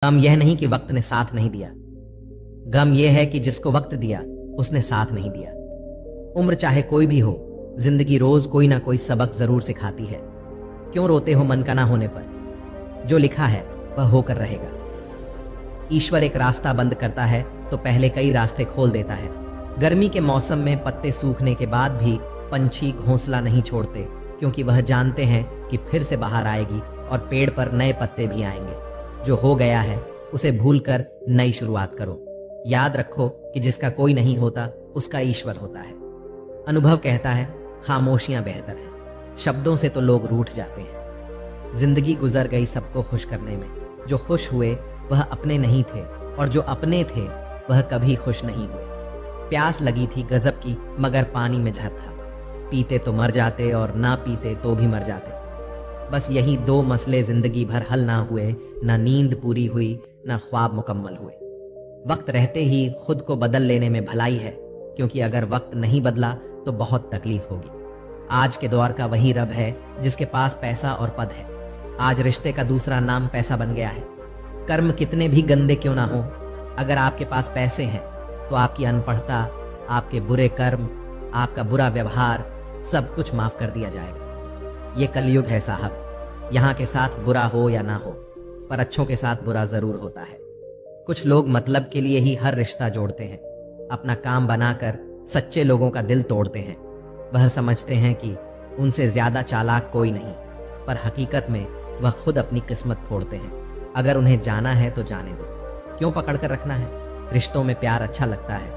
गम यह नहीं कि वक्त ने साथ नहीं दिया, गम यह है कि जिसको वक्त दिया उसने साथ नहीं दिया। उम्र चाहे कोई भी हो, जिंदगी रोज कोई ना कोई सबक जरूर सिखाती है। क्यों रोते हो मन का ना होने पर? जो लिखा है वह होकर रहेगा। ईश्वर एक रास्ता बंद करता है तो पहले कई रास्ते खोल देता है। गर्मी के मौसम में पत्ते सूखने के बाद भी पंछी घोंसला नहीं छोड़ते, क्योंकि वह जानते हैं कि फिर से बाहर आएगी और पेड़ पर नए पत्ते भी आएंगे। जो हो गया है उसे भूलकर नई शुरुआत करो। याद रखो कि जिसका कोई नहीं होता उसका ईश्वर होता है। अनुभव कहता है खामोशियां बेहतर हैं। शब्दों से तो लोग रूठ जाते हैं। जिंदगी गुजर गई सबको खुश करने में। जो खुश हुए वह अपने नहीं थे, और जो अपने थे वह कभी खुश नहीं हुए। प्यास लगी थी गजब की, मगर पानी में जहर था। पीते तो मर जाते और ना पीते तो भी मर जाते। बस यही दो मसले जिंदगी भर हल ना हुए। ना नींद पूरी हुई, ना ख्वाब मुकम्मल हुए। वक्त रहते ही खुद को बदल लेने में भलाई है, क्योंकि अगर वक्त नहीं बदला तो बहुत तकलीफ होगी। आज के दौर का वही रब है जिसके पास पैसा और पद है। आज रिश्ते का दूसरा नाम पैसा बन गया है। कर्म कितने भी गंदे क्यों ना हो, अगर आपके पास पैसे हैं तो आपकी अनपढ़ता, आपके बुरे कर्म, आपका बुरा व्यवहार सब कुछ माफ कर दिया जाएगा। ये कलयुग है साहब। यहाँ के साथ बुरा हो या ना हो, पर अच्छों के साथ बुरा जरूर होता है। कुछ लोग मतलब के लिए ही हर रिश्ता जोड़ते हैं। अपना काम बनाकर सच्चे लोगों का दिल तोड़ते हैं। वह समझते हैं कि उनसे ज्यादा चालाक कोई नहीं, पर हकीकत में वह खुद अपनी किस्मत फोड़ते हैं। अगर उन्हें जाना है तो जाने दो, क्यों पकड़ कर रखना है? रिश्तों में प्यार अच्छा लगता है,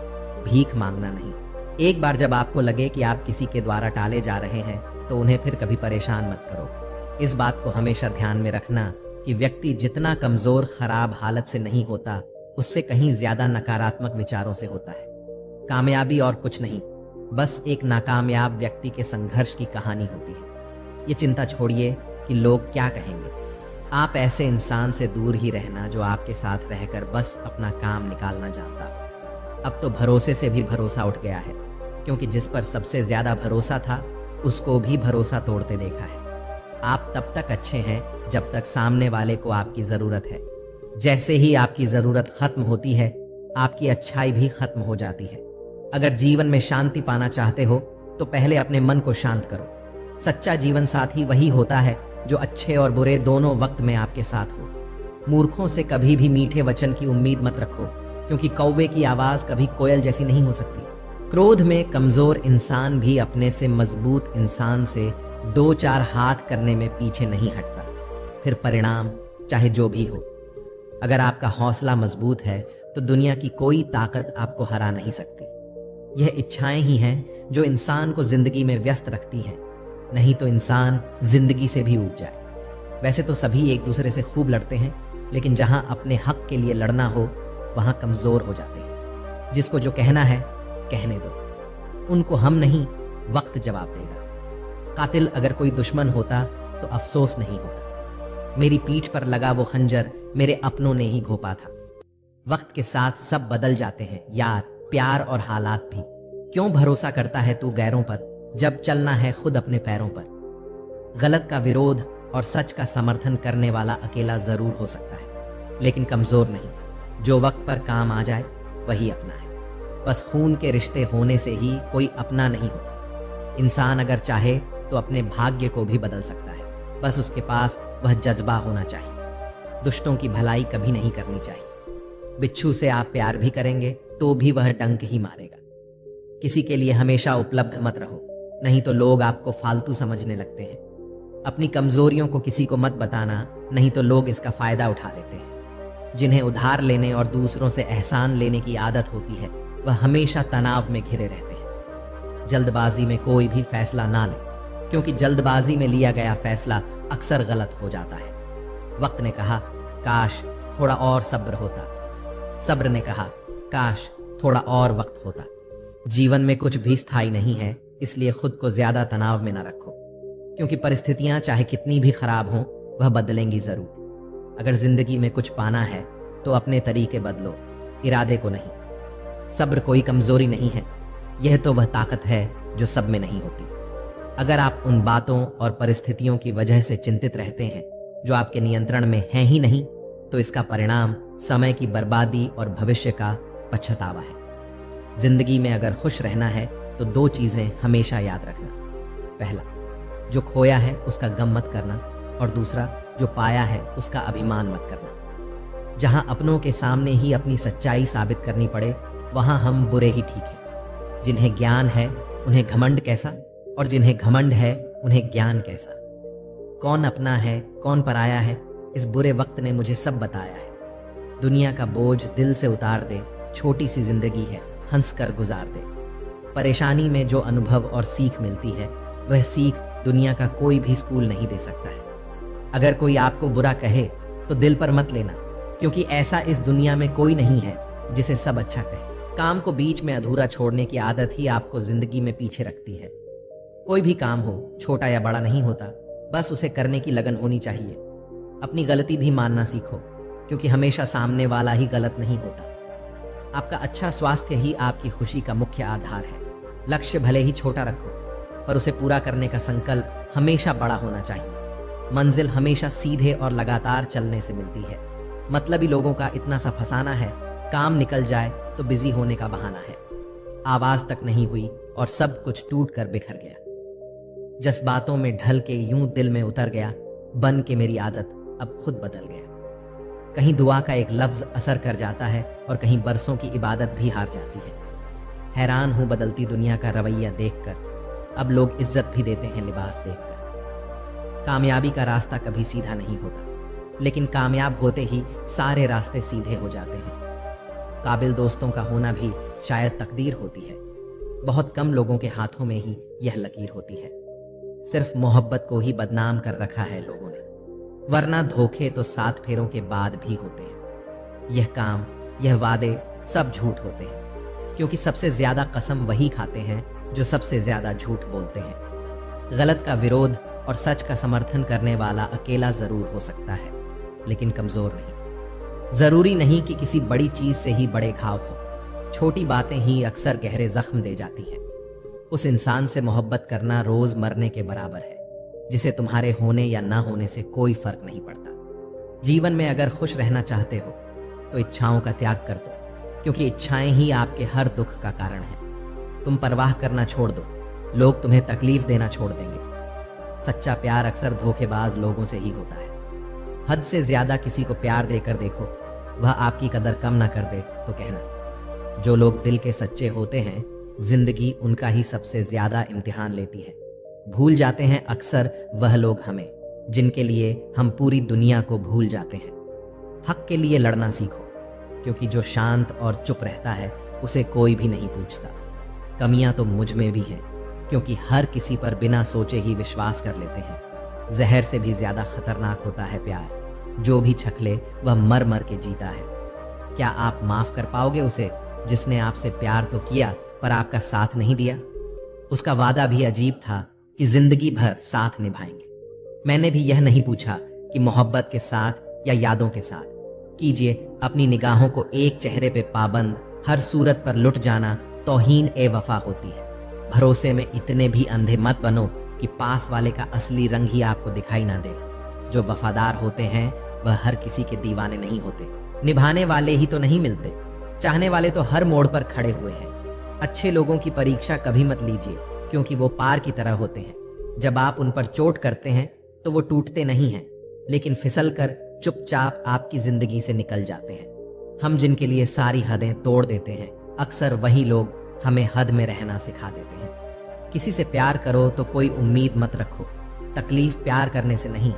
भीख मांगना नहीं। एक बार जब आपको लगे कि आप किसी के द्वारा टाले जा रहे हैं तो उन्हें फिर कभी परेशान मत करो। इस बात को हमेशा ध्यान में रखना कि व्यक्ति जितना कमजोर खराब हालत से नहीं होता, उससे कहीं ज्यादा नकारात्मक विचारों से होता है। कामयाबी और कुछ नहीं, बस एक नाकामयाब व्यक्ति के संघर्ष की कहानी होती है। ये चिंता छोड़िए कि लोग क्या कहेंगे। आप ऐसे इंसान से दूर ही रहना जो आपके साथ रहकर बस अपना काम निकालना जानता। अब तो भरोसे से भी भरोसा उठ गया है, क्योंकि जिस पर सबसे ज्यादा भरोसा था उसको भी भरोसा तोड़ते देखा है। आप तब तक अच्छे हैं जब तक सामने वाले को आपकी जरूरत है। जैसे ही आपकी जरूरत खत्म होती है, आपकी अच्छाई भी खत्म हो जाती है। अगर जीवन में शांति पाना चाहते हो तो पहले अपने मन को शांत करो। सच्चा जीवन साथी वही होता है जो अच्छे और बुरे दोनों वक्त में आपके साथ हो। मूर्खों से कभी भी मीठे वचन की उम्मीद मत रखो, क्योंकि कौवे की आवाज कभी कोयल जैसी नहीं हो सकती। क्रोध में कमजोर इंसान भी अपने से मजबूत इंसान से दो चार हाथ करने में पीछे नहीं हटता, फिर परिणाम चाहे जो भी हो। अगर आपका हौसला मजबूत है तो दुनिया की कोई ताकत आपको हरा नहीं सकती। यह इच्छाएं ही हैं जो इंसान को जिंदगी में व्यस्त रखती हैं, नहीं तो इंसान जिंदगी से भी ऊब जाए। वैसे तो सभी एक दूसरे से खूब लड़ते हैं, लेकिन जहां अपने हक के लिए लड़ना हो वहां कमजोर हो जाते हैं। जिसको जो कहना है कहने दो, उनको हम नहीं वक्त जवाब देगा। कातिल अगर कोई दुश्मन होता तो अफसोस नहीं होता। मेरी पीठ पर लगा वो खंजर मेरे अपनों ने ही घोंपा था। वक्त के साथ सब बदल जाते हैं यार, प्यार और हालात भी। क्यों भरोसा करता है तू गैरों पर, जब चलना है खुद अपने पैरों पर। गलत का विरोध और सच का समर्थन करने वाला अकेला जरूर हो सकता है, लेकिन कमजोर नहीं। जो वक्त पर काम आ जाए वही अपना है। बस खून के रिश्ते होने से ही कोई अपना नहीं होता। इंसान अगर चाहे तो अपने भाग्य को भी बदल सकता है, बस उसके पास वह जज्बा होना चाहिए। दुष्टों की भलाई कभी नहीं करनी चाहिए। बिच्छू से आप प्यार भी करेंगे तो भी वह डंक ही मारेगा। किसी के लिए हमेशा उपलब्ध मत रहो, नहीं तो लोग आपको फालतू समझने लगते हैं। अपनी कमजोरियों को किसी को मत बताना, नहीं तो लोग इसका फायदा उठा लेते हैं। जिन्हें उधार लेने और दूसरों से एहसान लेने की आदत होती है वह हमेशा तनाव में घिरे रहते हैं। जल्दबाजी में कोई भी फैसला ना ले, क्योंकि जल्दबाजी में लिया गया फैसला अक्सर गलत हो जाता है। वक्त ने कहा काश थोड़ा और सब्र होता। सब्र ने कहा काश थोड़ा और वक्त होता। जीवन में कुछ भी स्थायी नहीं है, इसलिए खुद को ज्यादा तनाव में न रखो, क्योंकि परिस्थितियां चाहे कितनी भी खराब हों वह बदलेंगी जरूर। अगर जिंदगी में कुछ पाना है तो अपने तरीके बदलो, इरादे को नहीं। सब्र कोई कमजोरी नहीं है, यह तो वह ताकत है जो सब में नहीं होती। अगर आप उन बातों और परिस्थितियों की वजह से चिंतित रहते हैं जो आपके नियंत्रण में हैं ही नहीं, तो इसका परिणाम समय की बर्बादी और भविष्य का पछतावा है। जिंदगी में अगर खुश रहना है तो दो चीजें हमेशा याद रखना। पहला, जो खोया है उसका गम मत करना, और दूसरा, जो पाया है उसका अभिमान मत करना। जहां अपनों के सामने ही अपनी सच्चाई साबित करनी पड़े वहां हम बुरे ही ठीक हैं। जिन्हें ज्ञान है उन्हें घमंड कैसा, और जिन्हें घमंड है उन्हें ज्ञान कैसा। कौन अपना है कौन पराया है, इस बुरे वक्त ने मुझे सब बताया है। दुनिया का बोझ दिल से उतार दे, छोटी सी जिंदगी है हंस कर गुजार दे। परेशानी में जो अनुभव और सीख मिलती है वह सीख दुनिया का कोई भी स्कूल नहीं दे सकता है। अगर कोई आपको बुरा कहे तो दिल पर मत लेना, क्योंकि ऐसा इस दुनिया में कोई नहीं है जिसे सब अच्छा कहे। काम को बीच में अधूरा छोड़ने की आदत ही आपको जिंदगी में पीछे रखती है। कोई भी काम हो, छोटा या बड़ा नहीं होता, बस उसे करने की लगन होनी चाहिए। अपनी गलती भी मानना सीखो, क्योंकि हमेशा सामने वाला ही गलत नहीं होता। आपका अच्छा स्वास्थ्य ही आपकी खुशी का मुख्य आधार है। लक्ष्य भले ही छोटा रखो, पर उसे पूरा करने का संकल्प हमेशा बड़ा होना चाहिए। मंजिल हमेशा सीधे और लगातार चलने से मिलती है। मतलबी लोगों का इतना सा फसाना है, काम निकल जाए तो बिजी होने का बहाना है। आवाज तक नहीं हुई और सब कुछ टूट कर बिखर गया। जज्बातों में ढल के यूं दिल में उतर गया, बन के मेरी आदत अब खुद बदल गया। कहीं दुआ का एक लफ्ज असर कर जाता है और कहीं बरसों की इबादत भी हार जाती है। हैरान हूं बदलती दुनिया का रवैया देखकर, अब लोग इज्जत भी देते हैं लिबास देखकर। कामयाबी का रास्ता कभी सीधा नहीं होता, लेकिन कामयाब होते ही सारे रास्ते सीधे हो जाते हैं। काबिल दोस्तों का होना भी शायद तकदीर होती है। बहुत कम लोगों के हाथों में ही यह लकीर होती है। सिर्फ मोहब्बत को ही बदनाम कर रखा है लोगों ने, वरना धोखे तो 7 फेरों के बाद भी होते हैं। यह काम, यह वादे सब झूठ होते हैं, क्योंकि सबसे ज्यादा कसम वही खाते हैं जो सबसे ज्यादा झूठ बोलते हैं। गलत का विरोध और सच का समर्थन करने वाला अकेला जरूर हो सकता है, लेकिन कमजोर नहीं। जरूरी नहीं कि किसी बड़ी चीज से ही बड़े घाव हो, छोटी बातें ही अक्सर गहरे जख्म दे जाती हैं। उस इंसान से मोहब्बत करना रोज मरने के बराबर है, जिसे तुम्हारे होने या ना होने से कोई फर्क नहीं पड़ता। जीवन में अगर खुश रहना चाहते हो तो इच्छाओं का त्याग कर दो, क्योंकि इच्छाएं ही आपके हर दुख का कारण है। तुम परवाह करना छोड़ दो, लोग तुम्हें तकलीफ देना छोड़ देंगे। सच्चा प्यार अक्सर धोखेबाज लोगों से ही होता है। हद से ज्यादा किसी को प्यार देकर देखो, वह आपकी कदर कम ना कर दे तो कहना। जो लोग दिल के सच्चे होते हैं, जिंदगी उनका ही सबसे ज्यादा इम्तिहान लेती है। भूल जाते हैं अक्सर वह लोग हमें, जिनके लिए हम पूरी दुनिया को भूल जाते हैं। हक के लिए लड़ना सीखो, क्योंकि जो शांत और चुप रहता है उसे कोई भी नहीं पूछता। कमियां तो मुझ में भी हैं, क्योंकि हर किसी पर बिना सोचे ही विश्वास कर लेते हैं। जहर से भी ज्यादा खतरनाक होता है प्यार। जो भी छकले वह मर मर के जीता है। क्या आप माफ कर पाओगे उसे जिसने आपसे प्यार तो किया पर आपका साथ नहीं दिया? उसका वादा भी अजीब था कि जिंदगी भर साथ निभाएंगे। मैंने भी यह नहीं पूछा कि मोहब्बत के साथ या यादों के साथ। कीजिए अपनी निगाहों को एक चेहरे पे पाबंद, हर सूरत पर लुट जाना तौहीन ए वफा होती है। भरोसे में इतने भी अंधे मत बनो कि पास वाले का असली रंग ही आपको दिखाई ना दे। जो वफादार होते हैं वह हर किसी के दीवाने नहीं होते। निभाने वाले ही तो नहीं मिलते, चाहने वाले तो हर मोड़ पर खड़े हुए हैं। अच्छे लोगों की परीक्षा कभी मत लीजिए, क्योंकि वो पार की तरह होते हैं। जब आप उन पर चोट करते हैं तो वो टूटते नहीं हैं, लेकिन फिसल कर चुपचाप आपकी जिंदगी से निकल जाते हैं। हम जिनके लिए सारी हदें तोड़ देते हैं, अक्सर वही लोग हमें हद में रहना सिखा देते हैं। किसी से प्यार करो तो कोई उम्मीद मत रखो। तकलीफ प्यार करने से नहीं,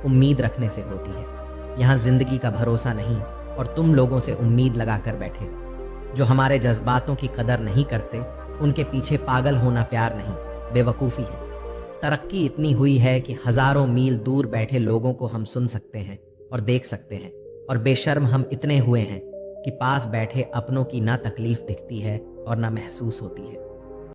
उम्मीद रखने से होती है। यहाँ जिंदगी का भरोसा नहीं और तुम लोगों से उम्मीद लगा कर बैठे हो। जो हमारे जज्बातों की कदर नहीं करते, उनके पीछे पागल होना प्यार नहीं, बेवकूफ़ी है। तरक्की इतनी हुई है कि हजारों मील दूर बैठे लोगों को हम सुन सकते हैं और देख सकते हैं, और बेशर्म हम इतने हुए हैं कि पास बैठे अपनों की ना तकलीफ दिखती है और ना महसूस होती है।